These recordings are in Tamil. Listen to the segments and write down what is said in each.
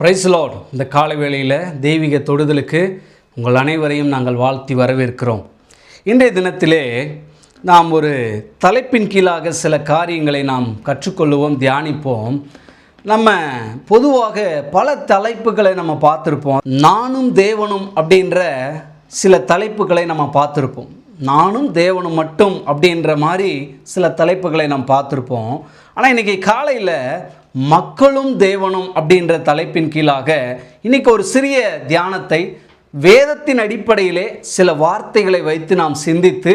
Price Lord. இந்த காலை வேளையில் தெய்வீக தொடுதலுக்கு உங்கள் அனைவரையும் நாங்கள் வாழ்த்தி வரவேற்கிறோம். இன்றைய தினத்திலே நாம் ஒரு தலைப்பின் கீழாக சில காரியங்களை நாம் கற்றுக்கொள்ளுவோம், தியானிப்போம். நம்ம பொதுவாக பல தலைப்புகளை நம்ம பார்த்துருப்போம். நானும் தேவனும் அப்படின்ற சில தலைப்புகளை நம்ம பார்த்துருப்போம். நானும் தேவனும் மட்டும் அப்படின்ற மாதிரி சில தலைப்புகளை நாம் பார்த்துருப்போம். ஆனால் இன்றைக்கி காலையில் மக்களும் தேவனும் அப்படின்ற தலைப்பின் கீழாக இன்றைக்கி ஒரு சிறிய தியானத்தை வேதத்தின் அடிப்படையிலே சில வார்த்தைகளை வைத்து நாம் சிந்தித்து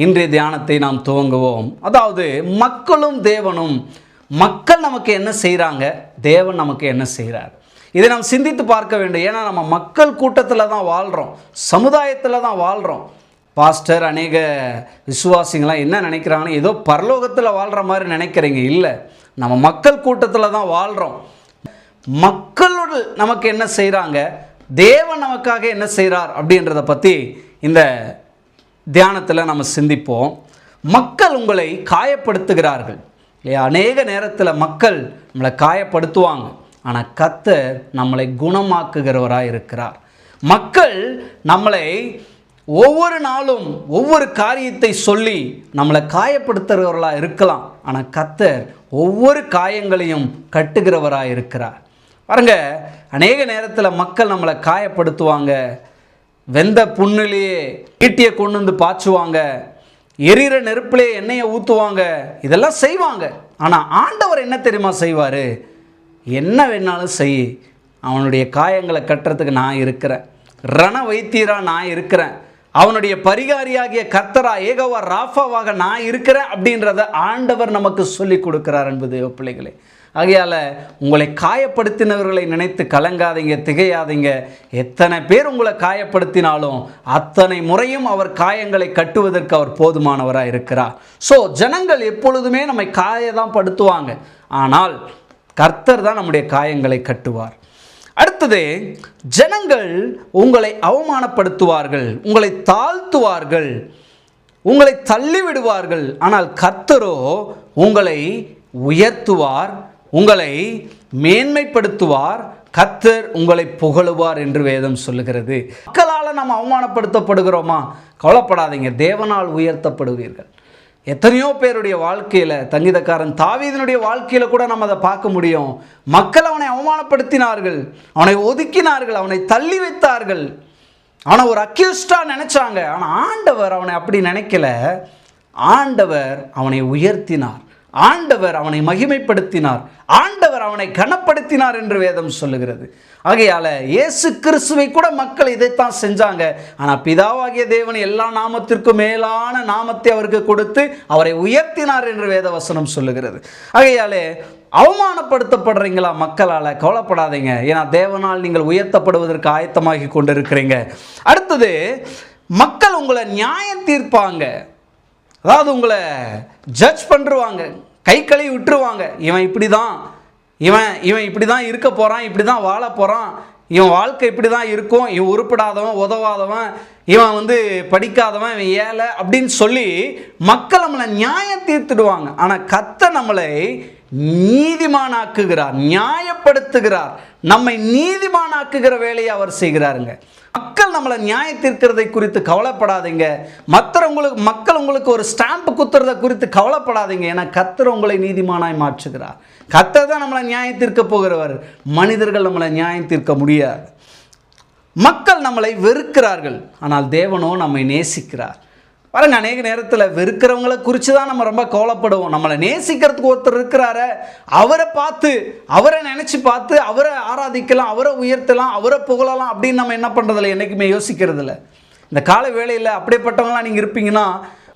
இன்றைய தியானத்தை நாம் துவங்குவோம். அதாவது மக்களும் தேவனும், மக்கள் நமக்கு என்ன செய்கிறாங்க, தேவன் நமக்கு என்ன செய்கிறார், இதை நாம் சிந்தித்து பார்க்க வேண்டும். ஏன்னா நம்ம மக்கள் கூட்டத்தில் தான் வாழ்கிறோம், சமுதாயத்தில் தான் வாழ்கிறோம். பாஸ்டர், அநேக விசுவாசிங்களாம் என்ன நினைக்கிறாங்கன்னா ஏதோ பரலோகத்தில் வாழ்கிற மாதிரி நினைக்கிறீங்க. இல்லை, நம்ம மக்கள் கூட்டத்தில் தான் வாழ்கிறோம். மக்களோடு நமக்கு என்ன செய்கிறாங்க, தேவன் நமக்காக என்ன செய்கிறார் அப்படின்றத பற்றி இந்த தியானத்தில் நம்ம சிந்திப்போம். மக்கள் உங்களை காயப்படுத்துகிறார்கள் இல்லையா? அநேக நேரத்தில் மக்கள் நம்மளை காயப்படுத்துவாங்க, ஆனால் கர்த்தர் நம்மளை குணமாக்குகிறவராக இருக்கிறார். மக்கள் நம்மளை ஒவ்வொரு நாளும் ஒவ்வொரு காரியத்தை சொல்லி நம்மளை காயப்படுத்துகிறவர்களாக இருக்கலாம், ஆனால் கர்த்தர் ஒவ்வொரு காயங்களையும் கட்டுகிறவராக இருக்கிறார். பாருங்க, அநேக நேரத்தில் மக்கள் நம்மளை காயப்படுத்துவாங்க. வெந்த புண்ணிலேயே ஈட்டியை கொண்டு வந்து பாய்ச்சுவாங்க, எரிகிற நெருப்பிலே எண்ணெயை ஊற்றுவாங்க, இதெல்லாம் செய்வாங்க. ஆனால் ஆண்டவர் என்ன தெரியுமா செய்வார்? என்ன வேணாலும் செய், அவனுடைய காயங்களை கட்டுறதுக்கு நான் இருக்கிறேன், ரண வைத்தியராக நான் இருக்கிறேன், அவனுடைய பரிகாரியாகிய கர்த்தரா ஏகோவா ராஃபாவாக நான் இருக்கிறேன் அப்படின்றத ஆண்டவர் நமக்கு சொல்லி கொடுக்கிறார் என்பது பிள்ளைகளே. ஆகையால் உங்களை காயப்படுத்தினவர்களை நினைத்து கலங்காதீங்க, திகையாதீங்க. எத்தனை பேர் உங்களை காயப்படுத்தினாலும் அத்தனை முறையும் அவர் காயங்களை கட்டுவதற்கு அவர் போதுமானவராக இருக்கிறார். ஸோ ஜனங்கள் எப்பொழுதுமே நம்மை காயதான் படுத்துவாங்க, ஆனால் கர்த்தர் தான் நம்முடைய காயங்களை கட்டுவார். அடுத்தது, ஜனங்கள் உங்களை அவமானப்படுத்துவார்கள், உங்களை தாழ்த்துவார்கள், உங்களை தள்ளிவிடுவார்கள், ஆனால் கர்த்தரோ உங்களை உயர்த்துவார், உங்களை மேன்மைப்படுத்துவார், கர்த்தர் உங்களை புகழுவார் என்று வேதம் சொல்லுகிறது. மக்களால் நாம் அவமானப்படுத்தப்படுகிறோமா? கவலைப்படாதீங்க, தேவனால் உயர்த்தப்படுவீர்கள். எத்தனையோ பேருடைய வாழ்க்கையில், சங்கீதக்காரன் தாவீதினுடைய வாழ்க்கையில் கூட நம்ம அதை பார்க்க முடியும். மக்கள் அவனை அவமானப்படுத்தினார்கள், அவனை ஒதுக்கினார்கள், அவனை தள்ளி வைத்தார்கள், அவனை ஒரு அக்யூஸ்டாக நினைச்சாங்க. ஆனால் ஆண்டவர் அவனை அப்படி நினைக்கல. ஆண்டவர் அவனை உயர்த்தினார், ஆண்டவர் அவனை மகிமைப்படுத்தினார், ஆண்டவர் அவனை கனப்படுத்தினார் என்று வேதம் சொல்லுகிறது. ஆகையால் இயேசு கிறிஸ்துவை கூட மக்கள் இதைத்தான் செஞ்சாங்க. ஆனால் பிதாவாகிய தேவன் எல்லா நாமத்திற்கும் மேலான நாமத்தை அவருக்கு கொடுத்து அவரை உயர்த்தினார் என்று வேதவசனம் சொல்லுகிறது. ஆகையாலே அவமானப்படுத்தப்படுறீங்களா மக்களால்? கவலைப்படாதீங்க, ஏன்னா தேவனால் நீங்கள் உயர்த்தப்படுவதற்கு ஆயத்தமாகி கொண்டிருக்கிறீங்க. அடுத்தது, மக்கள் உங்களை நியாயம் தீர்ப்பாங்க, அதாவது உங்களை ஜட்ஜ் பண்ணுவாங்க, கை கழுவி விட்டுருவாங்க. இவன் இப்படி தான், இவன் இப்படி தான் இருக்க போகிறான், இப்படி தான் வாழ போகிறான், இவன் வாழ்க்கை இப்படி தான் இருக்கும், இவன் உருப்படாதவன், உதவாதவன், இவன் படிக்காதவன், இவன் ஏழை அப்படின்னு சொல்லி மக்கள் நம்மளை நியாயம் தீர்த்துடுவாங்க. ஆனால் கர்த்தர் நம்மளை நீதிமானாக்குகிறார், நியாயப்படுத்துகிறார், நம்மை நீதிமானாக்குகிற வேலையை அவர் செய்கிறாருங்க. மக்கள் நம்மளை நியாயம் தீர்க்கிறதை குறித்து கவலைப்படாதீங்க. மக்கள் உங்களுக்கு ஒரு ஸ்டாம்பு குத்துறதை குறித்து கவலைப்படாதீங்க. ஏன்னா கர்த்தர் உங்களை நீதிமானாய் மாற்றுகிறார். கர்த்தர் தான் நம்மளை நியாயம் தீர்க்க போகிறவர், மனிதர்கள் நம்மளை நியாயம் தீர்க்க முடியாது. மக்கள் நம்மளை வெறுக்கிறார்கள், ஆனால் தேவனோ நம்மை நேசிக்கிறார். பாருங்க, அநேக நேரத்தில் வெறுக்கிறவங்களை குறித்து தான் நம்ம ரொம்ப கவலைப்படுவோம். நம்மளை நேசிக்கிறதுக்கு ஒருத்தர் இருக்கிறாரு, அவரை பார்த்து, அவரை நினச்சி பார்த்து அவரை ஆராதிக்கலாம், அவரை உயர்த்தலாம், அவரை புகழலாம் அப்படின்னு நம்ம என்ன பண்ணுறதில்ல, என்றைக்குமே யோசிக்கிறதில்ல. இந்த கால வேளையில் அப்படிப்பட்டவங்களாம் நீங்கள் இருப்பீங்கன்னா,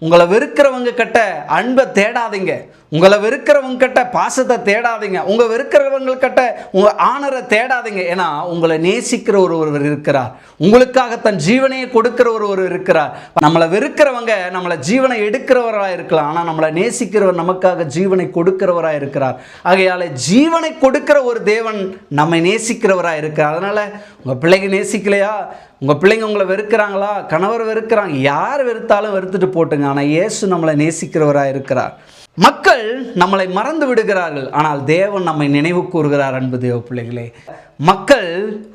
உங்களை வெறுக்கிறவங்க கிட்ட அன்பை தேடாதீங்க, உங்களை வெறுக்கிறவங்க கிட்ட பாசத்தை தேடாதீங்க, உங்கள் வெறுக்கிறவங்க கிட்ட உங்கள் ஆனரை தேடாதீங்க. ஏன்னா உங்களை நேசிக்கிற ஒருவர் இருக்கிறார், உங்களுக்காக தன் ஜீவனையை கொடுக்கிற ஒருவர் இருக்கிறார். நம்மளை வெறுக்கிறவங்க நம்மளை ஜீவனை எடுக்கிறவராக இருக்கலாம், ஆனால் நம்மளை நேசிக்கிறவர் நமக்காக ஜீவனை கொடுக்கிறவராக இருக்கிறார். ஆகையால் ஜீவனை கொடுக்கிற ஒரு தேவன் நம்மை நேசிக்கிறவராக இருக்கிறார். அதனால் உங்கள் பிள்ளைங்க நேசிக்கலையா, உங்கள் பிள்ளைங்க உங்களை வெறுக்கிறாங்களா, கணவர் வெறுக்கிறாங்க, யார் வெறுத்தாலும் வெறுத்துட்டு போட்டுங்க, ஆனால் இயேசு நம்மளை நேசிக்கிறவராக இருக்கிறார். மக்கள் நம்மளை மறந்து விடுகிறார்கள், ஆனால் தேவன் நம்மை நினைவு கூறுகிறார் என்பது பிள்ளைகளே. மக்கள்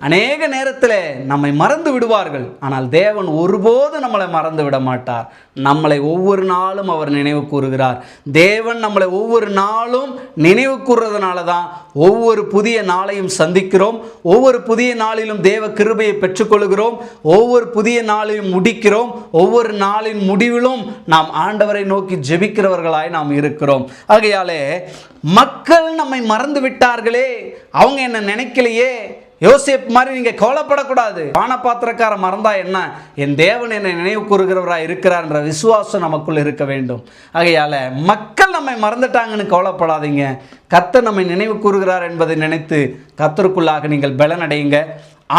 அநேக நேரத்தில் நம்மை மறந்து விடுவார்கள். ஆனால் தேவன் ஒருபோது நம்மளை மறந்து விட மாட்டார். நம்மளை ஒவ்வொரு நாளும் அவர் நினைவு கூறுகிறார். தேவன் நம்மளை ஒவ்வொரு நாளும் நினைவு கூறுறதுனால தான் ஒவ்வொரு புதிய நாளையும் சந்திக்கிறோம். ஒவ்வொரு புதிய நாளிலும் தேவ கிருபையை பெற்றுக்கொள்கிறோம். ஒவ்வொரு புதிய நாளையும் முடிக்கிறோம். ஒவ்வொரு நாளின் முடிவிலும் நாம் ஆண்டவரை நோக்கி ஜெபிக்கிறவர்களாய் நாம் இருக்கிறோம். ஆகையாலே மக்கள் நம்மை மறந்து விட்டார்களே, அவங்க என்ன நினைக்கலையே, யோசேப்பு மாதிரி நீங்கள் கவலைப்படக்கூடாது. பானபாத்திரக்கார மறந்தா என்ன, என் தேவன் என்னை நினைவு கூறுகிறவராக இருக்கிறார் என்ற விசுவாசம் நமக்குள் இருக்க வேண்டும். ஆகையால் மக்கள் நம்மை மறந்துட்டாங்கன்னு கவலைப்படாதீங்க. கர்த்தர் நம்மை நினைவு கூறுகிறார் என்பதை நினைத்து கர்த்தருக்குள்ளாக நீங்கள் பலனடையுங்க.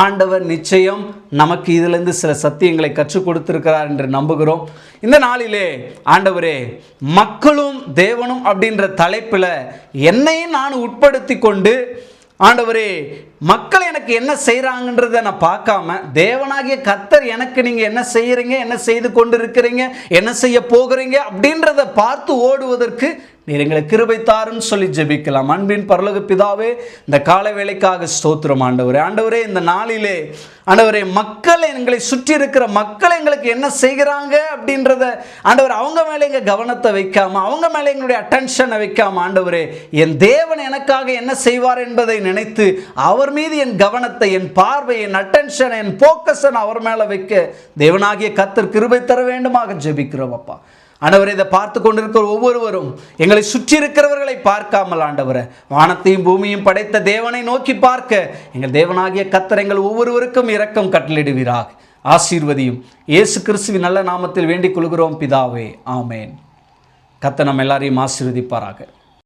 ஆண்டவர் நிச்சயம் நமக்கு இதிலிருந்து சில சத்தியங்களை கற்றுக் கொடுத்திருக்கிறார் என்று நம்புகிறோம். இந்த நாளிலே ஆண்டவரே, மக்களும் தேவனும் அப்படின்ற தலைப்பில் என்னையும் நான் உட்படுத்தி கொண்டு, ஆண்டவரே, மக்கள் எனக்கு என்ன செய்கிறாங்கன்றதை நான் பார்க்காம, தேவனாகிய கர்த்தர் எனக்கு நீங்கள் என்ன செய்கிறீங்க, என்ன செய்து கொண்டு இருக்கிறீங்க, என்ன செய்ய போகிறீங்க அப்படின்றத பார்த்து ஓடுவதற்கு நீர் எங்களுக்கு கிருபை தாருன்னு சொல்லி ஜெபிக்கலாம். அன்பின் பரலோக பிதாவே, இந்த காலை வேளைக்காக ஸ்தோத்திரம் ஆண்டவரே. ஆண்டவரே, இந்த நாளிலே ஆண்டவரே, மக்கள் எங்களை சுற்றி இருக்கிற மக்கள் எங்களுக்கு என்ன செய்கிறாங்க அப்படின்றத ஆண்டவர் அவங்க மேலே எங்கள் கவனத்தை வைக்காம, அவங்க மேலே எங்களுடைய அட்டென்ஷனை வைக்காம, ஆண்டவரே, என் தேவன் எனக்காக என்ன செய்வார் என்பதை நினைத்து அவர் மீது என் கவனத்தை, என் பார்வை, என் அட்டென்ஷன், என் போக்கஸை அவர் மேலே வைக்க தேவனாகிய கர்த்தர் கிருபை தர வேண்டுமாக ஜெபிக்கிறோம் அப்பா. ஆண்டவரை, இதை பார்த்து கொண்டிருக்கிற ஒவ்வொருவரும் எங்களை சுற்றி இருக்கிறவர்களை பார்க்காமல் ஆண்டவரை, வானத்தையும் பூமியும் படைத்த தேவனை நோக்கி பார்க்க எங்கள் தேவனாகிய கர்த்தர் எங்கள் ஒவ்வொருவருக்கும் இரக்கம் கட்டளிடுவீராக. ஆசீர்வதியும். இயேசு கிறிஸ்துவின் நல்ல நாமத்தில் வேண்டிக் கொள்கிறோம் பிதாவே, ஆமேன். கர்த்தர் நம்ம எல்லாரையும் ஆசீர்வதிப்பாராக.